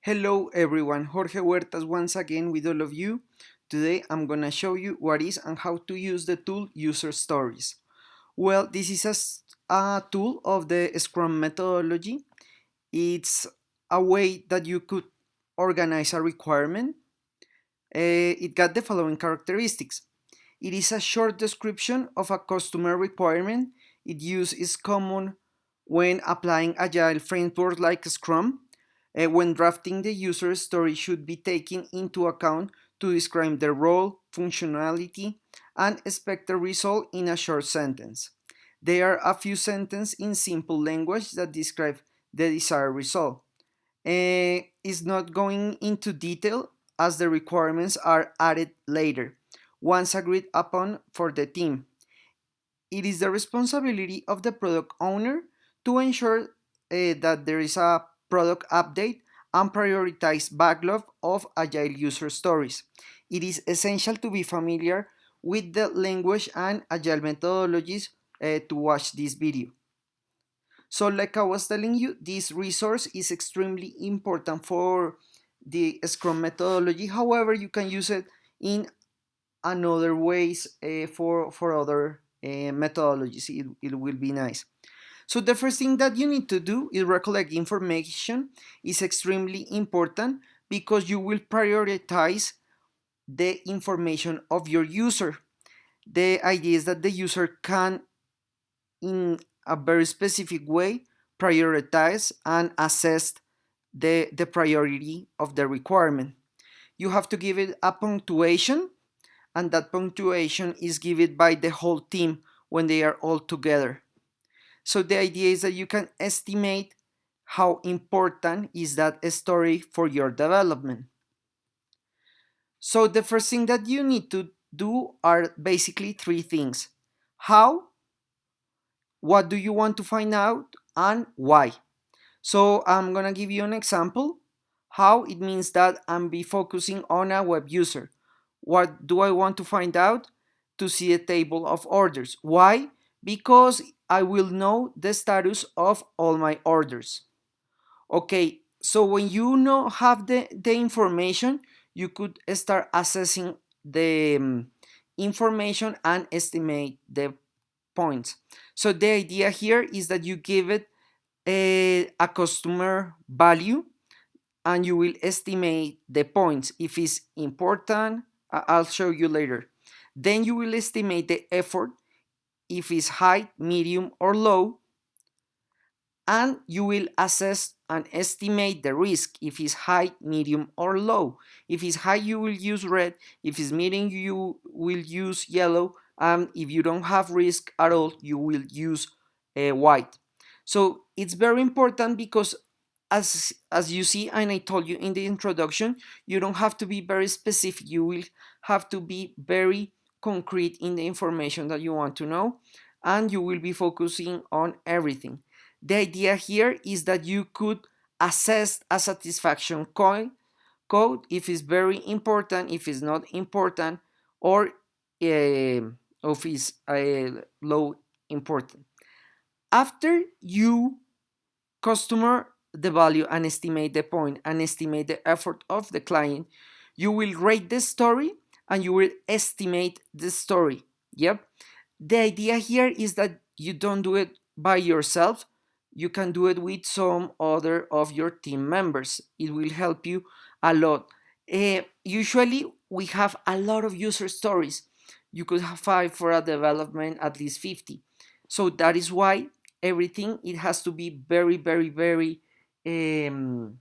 Hello everyone, Jorge Huertas once again with all of you. Today I'm gonna show you what is and how to use the tool User Stories. Well, this is a tool of the Scrum methodology. It's a way that you could organize a requirement. It got the following characteristics. It is a short description of a customer requirement. Its use is common when applying agile framework like Scrum. When drafting the user story should be taken into account to describe the role, functionality, and expected result in a short sentence. There are a few sentences in simple language that describe the desired result. Is not going into detail as the requirements are added later, once agreed upon for the team. It is the responsibility of the product owner to ensure that there is a product update and prioritize backlog of agile user stories. It is essential to be familiar with the language and agile methodologies to watch this video. So like I was telling you, this resource is extremely important for the Scrum methodology. However, you can use it in another ways for other methodologies. It will be nice. So the first thing that you need to do is recollect information. Is extremely important because you will prioritize the information of your user. The idea is that the user can, in a very specific way, prioritize and assess the priority of the requirement. You have to give it a punctuation, and that punctuation is given by the whole team when they are all together. So the idea is that you can estimate how important is that story for your development. So the first thing that you need to do are basically three things. How, what do you want to find out, and why. So I'm gonna give you an example. How, it means that I'm be focusing on a web user. What do I want to find out? To see a table of orders. Why? Because I will know the status of all my orders. Okay, so when you know have the information, you could start assessing the information and estimate the points. So the idea here is that you give it a customer value and you will estimate the points. If it's important, I'll show you later. Then you will estimate the effort, if it's high, medium, or low, and you will assess and estimate the risk, if it's high, medium, or low. If it's high, you will use red. If it's medium, you will use yellow. And if you don't have risk at all, you will use white. So it's very important because as you see, and I told you in the introduction, you don't have to be very specific. You will have to be very concrete in the information that you want to know, and you will be focusing on everything. The idea here is that you could assess a satisfaction code if it's very important, if it's not important, or if it's low important. After you customer the value and estimate the point and estimate the effort of the client, you will rate the story and you will estimate the story. Yep. The idea here is that you don't do it by yourself. You can do it with some other of your team members. It will help you a lot. Usually we have a lot of user stories. You could have 5 for a development, at least 50. So that is why everything, it has to be very, very, very um,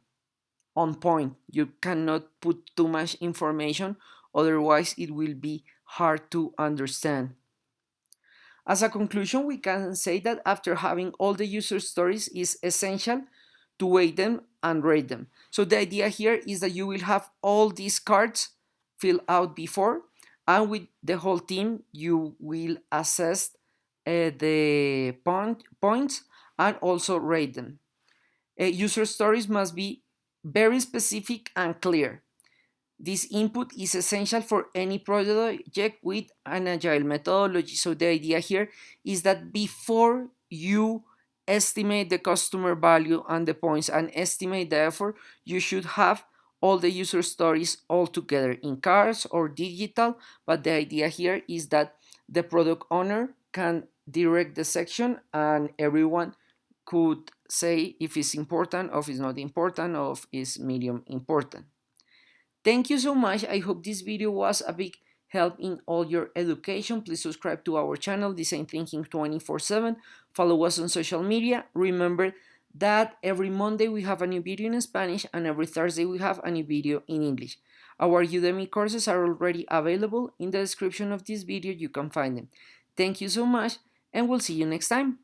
on point. You cannot put too much information, otherwise it will be hard to understand. As a conclusion, we can say that after having all the user stories, is essential to weigh them and rate them. So the idea here is that you will have all these cards filled out before, and with the whole team you will assess the points and also rate them. User stories must be very specific and clear. This input is essential for any project with an agile methodology. So the idea here is that before you estimate the customer value and the points and estimate the effort, you should have all the user stories all together in cards or digital. But the idea here is that the product owner can direct the section and everyone could say if it's important or if it's not important or if it's medium important. Thank you so much. I hope this video was a big help in all your education. Please subscribe to our channel, Design Thinking 24/7. Follow us on social media. Remember that every Monday we have a new video in Spanish and every Thursday we have a new video in English. Our Udemy courses are already available. In the description of this video, you can find them. Thank you so much and we'll see you next time.